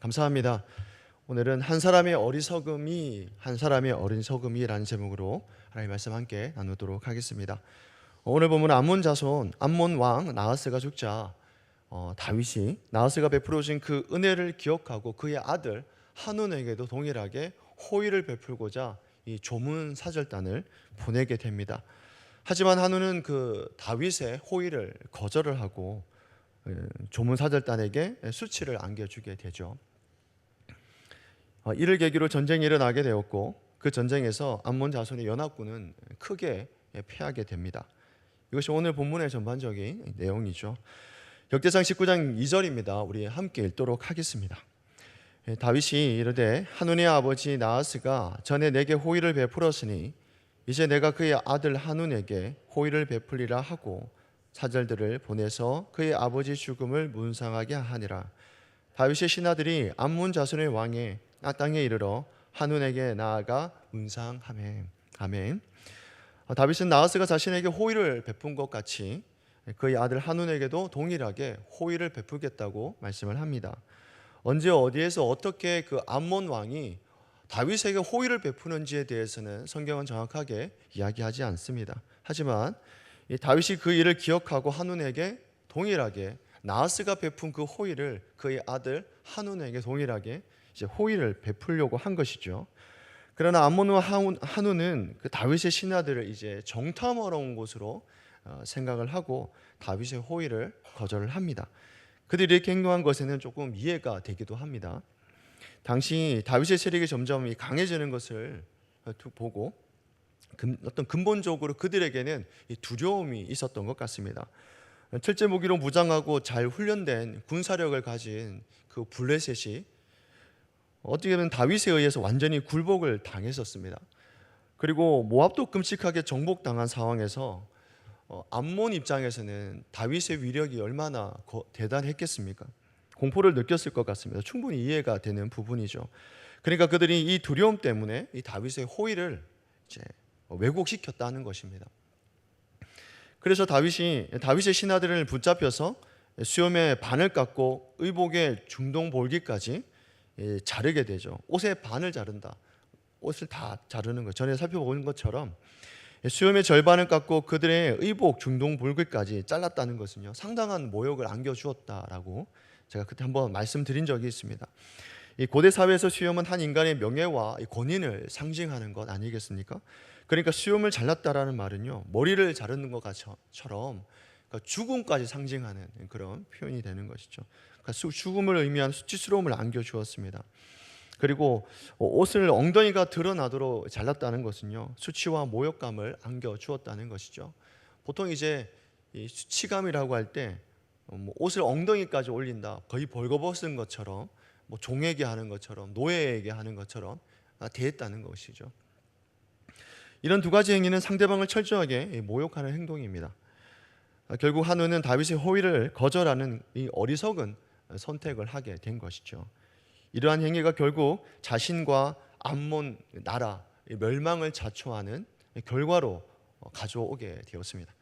감사합니다. 오늘은 한 사람의 어리석음이라는 제목으로 하나님의 말씀 함께 나누도록 하겠습니다. 오늘 본문은 암몬 왕 나하스가 죽자 다윗이 나하스가 베풀어 준 그 은혜를 기억하고 그의 아들 한운에게도 동일하게 호의를 베풀고자 이 조문 사절단을 보내게 됩니다. 하지만 한운은 그 다윗의 호의를 거절을 하고 조문 사절단에게 수치를 안겨주게 되죠. 이를 계기로 전쟁이 일어나게 되었고 그 전쟁에서 암몬 자손의 연합군은 크게 패하게 됩니다. 이것이 오늘 본문의 전반적인 내용이죠. 역대상 19장 2절입니다. 우리 함께 읽도록 하겠습니다. 다윗이 이르되 한운의 아버지 나하스가 전에 내게 호의를 베풀었으니 이제 내가 그의 아들 한운에게 호의를 베풀리라 하고 사절들을 보내서 그의 아버지 죽음을 문상하게 하니라. 다윗의 신하들이 암몬 자손의 왕의 땅에 이르러 한운에게 나아가 문상하매. 아멘. 다윗은 나하스가 자신에게 호의를 베푼 것 같이 그의 아들 한운에게도 동일하게 호의를 베풀겠다고 말씀을 합니다. 언제 어디에서 어떻게 그 암몬 왕이 다윗에게 호의를 베푸는지에 대해서는 성경은 정확하게 이야기하지 않습니다. 하지만 다윗이 그 일을 기억하고 한운에게 동일하게 나하스가 베푼 그 호의를 그의 아들 한운에게 동일하게 이제 호의를 베풀려고 한 것이죠. 그러나 암몬과 한운은 그 다윗의 신하들을 이제 정탐하러 곳으로 생각을 하고 다윗의 호의를 거절을 합니다. 그들이 이렇게 행동한 것에는 조금 이해가 되기도 합니다. 당시 다윗의 세력이 점점 강해지는 것을 보고 어떤 근본적으로 그들에게는 두려움이 있었던 것 같습니다. 철제 무기로 무장하고 잘 훈련된 군사력을 가진 그 블레셋이 어떻게 보면 다윗에 의해서 완전히 굴복을 당했었습니다. 그리고 모압도 끔찍하게 정복당한 상황에서 암몬 입장에서는 다윗의 위력이 얼마나 대단했겠습니까? 공포를 느꼈을 것 같습니다. 충분히 이해가 되는 부분이죠. 그러니까 그들이 이 두려움 때문에 이 다윗의 호의를 이제 왜곡시켰다는 것입니다. 그래서 다윗의 신하들을 붙잡혀서 수염의 반을 깎고 의복의 중동 볼기까지 자르게 되죠. 옷의 반을 자른다. 옷을 다 자르는 거. 전에 살펴본 것처럼 수염의 절반을 깎고 그들의 의복 중동 볼기까지 잘랐다는 것은요, 상당한 모욕을 안겨주었다라고 제가 그때 한번 말씀드린 적이 있습니다. 이 고대 사회에서 수염은 한 인간의 명예와 권위를 상징하는 것 아니겠습니까? 그러니까 수염을 잘랐다라는 말은요, 머리를 자르는 것처럼 죽음까지 상징하는 그런 표현이 되는 것이죠. 그러니까 죽음을 의미하는 수치스러움을 안겨주었습니다. 그리고 옷을 엉덩이가 드러나도록 잘랐다는 것은요, 수치와 모욕감을 안겨주었다는 것이죠. 보통 이제 이 수치감이라고 할 때 옷을 엉덩이까지 올린다, 거의 벌거벗은 것처럼, 종에게 하는 것처럼, 노예에게 하는 것처럼 대했다는 것이죠. 이런 두 가지 행위는 상대방을 철저하게 모욕하는 행동입니다. 결국 한운은 다윗의 호의를 거절하는 이 어리석은 선택을 하게 된 것이죠. 이러한 행위가 결국 자신과 암몬 나라 멸망을 자초하는 결과로 가져오게 되었습니다.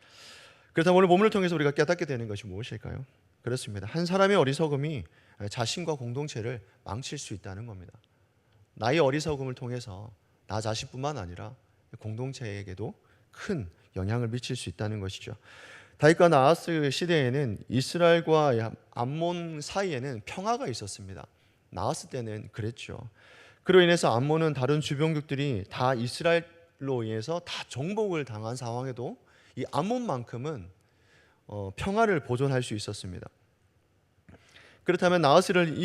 그래서 오늘 본문을 통해서 우리가 깨닫게 되는 것이 무엇일까요? 그렇습니다. 한 사람의 어리석음이 자신과 공동체를 망칠 수 있다는 겁니다. 나의 어리석음을 통해서 나 자신뿐만 아니라 공동체에게도 큰 영향을 미칠 수 있다는 것이죠. 다윗과 나하스 시대에는 이스라엘과 암몬 사이에는 평화가 있었습니다. 나하스 때는 그랬죠. 그로 인해서 암몬은 다른 주변국들이 다 이스라엘로 인해서 다 정복을 당한 상황에도 이 암몬만큼은 평화를 보존할 수 있었습니다. 그렇다면 나하스를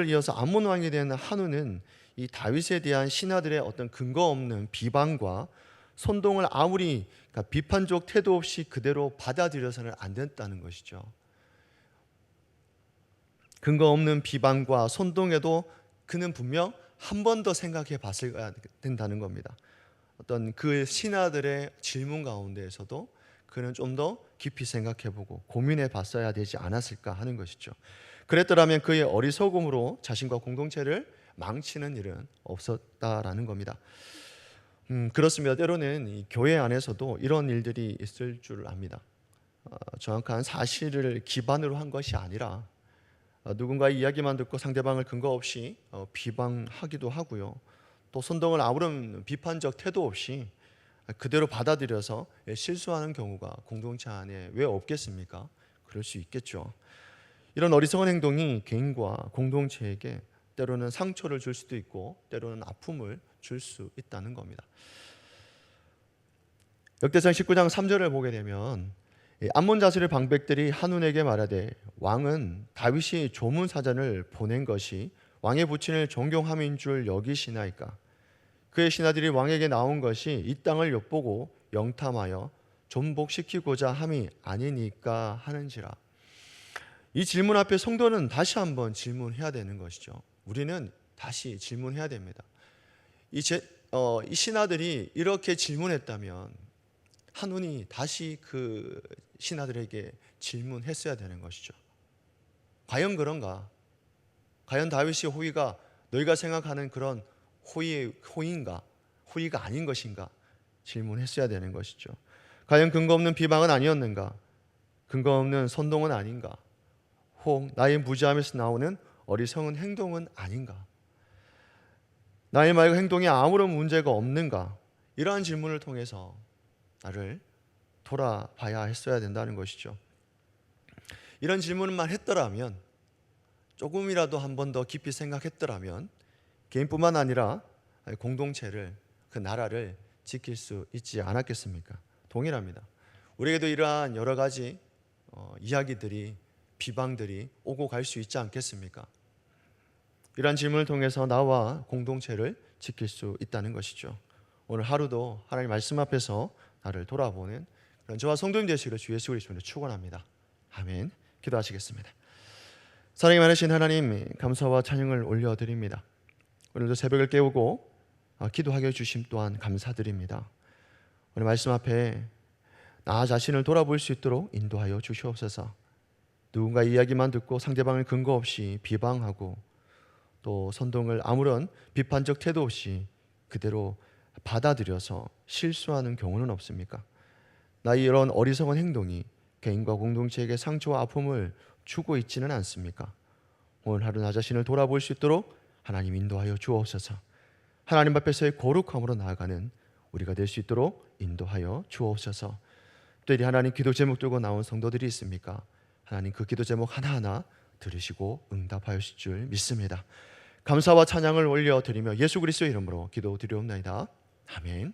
이어서 암몬 왕이 된 한운은 이 다윗에 대한 신하들의 어떤 근거 없는 비방과 선동을 아무리 비판적 태도 없이 그대로 받아들여서는 안 됐다는 것이죠. 근거 없는 비방과 선동에도 그는 분명 한 번 더 생각해 봤어야 된다는 겁니다. 어떤 그 신하들의 질문 가운데에서도 그는 좀 더 깊이 생각해보고 고민해 봤어야 되지 않았을까 하는 것이죠. 그랬더라면 그의 어리석음으로 자신과 공동체를 망치는 일은 없었다라는 겁니다. 그렇습니다. 때로는 이 교회 안에서도 이런 일들이 있을 줄 압니다. 정확한 사실을 기반으로 한 것이 아니라 누군가의 이야기만 듣고 상대방을 근거 없이 비방하기도 하고요. 또 선동을 아무런 비판적 태도 없이 그대로 받아들여서 실수하는 경우가 공동체 안에 왜 없겠습니까? 그럴 수 있겠죠. 이런 어리석은 행동이 개인과 공동체에게 때로는 상처를 줄 수도 있고 때로는 아픔을 줄 수 있다는 겁니다. 역대상 19장 3절을 보게 되면 암몬 자손의 방백들이 한눈에게 말하되 왕은 다윗이 조문 사전을 보낸 것이 왕의 부친을 존경함인 줄 여기시나이까. 그의 신하들이 왕에게 나온 것이 이 땅을 엿보고 영탐하여 존복시키고자 함이 아니니까 하는지라. 이 질문 앞에 성도는 다시 한번 질문해야 되는 것이죠. 우리는 다시 질문해야 됩니다. 이 신하들이 이렇게 질문했다면 한눈이 다시 그 신하들에게 질문했어야 되는 것이죠. 과연 그런가? 과연 다윗의 호의가 너희가 생각하는 그런 호의인가? 호의가 아닌 것인가? 질문했어야 되는 것이죠. 과연 근거 없는 비방은 아니었는가? 근거 없는 선동은 아닌가? 혹 나의 무지함에서 나오는 어리석은 행동은 아닌가? 나의 말과 행동에 아무런 문제가 없는가? 이러한 질문을 통해서 나를 돌아봐야 했어야 된다는 것이죠. 이런 질문만 했더라면, 조금이라도 한 번 더 깊이 생각했더라면 개인뿐만 아니라 공동체를, 그 나라를 지킬 수 있지 않았겠습니까? 동일합니다. 우리에게도 이러한 여러 가지 이야기들이, 비방들이 오고 갈 수 있지 않겠습니까? 이러한 질문을 통해서 나와 공동체를 지킬 수 있다는 것이죠. 오늘 하루도 하나님 말씀 앞에서 나를 돌아보는 그런 저와 성도님 되시기를 주 예수 그리스도로 축원합니다. 아멘. 기도하시겠습니다. 사랑이 많으신 하나님, 감사와 찬양을 올려드립니다. 오늘도 새벽을 깨우고 기도하게 해주심 또한 감사드립니다. 오늘 말씀 앞에 나 자신을 돌아볼 수 있도록 인도하여 주시옵소서. 누군가 이야기만 듣고 상대방을 근거 없이 비방하고 또 선동을 아무런 비판적 태도 없이 그대로 받아들여서 실수하는 경우는 없습니까? 나의 이런 어리석은 행동이 개인과 공동체에게 상처와 아픔을 주고 있지는 않습니까? 오늘 하루 나 자신을 돌아볼 수 있도록 하나님 인도하여 주옵소서. 하나님 앞에서의 거룩함으로 나아가는 우리가 될 수 있도록 인도하여 주옵소서. 또 이 하나님 기도 제목 들고 나온 성도들이 있습니까? 하나님 그 기도 제목 하나하나 들으시고 응답하실 줄 믿습니다. 감사와 찬양을 올려드리며 예수 그리스도의 이름으로 기도드리옵나이다. 아멘.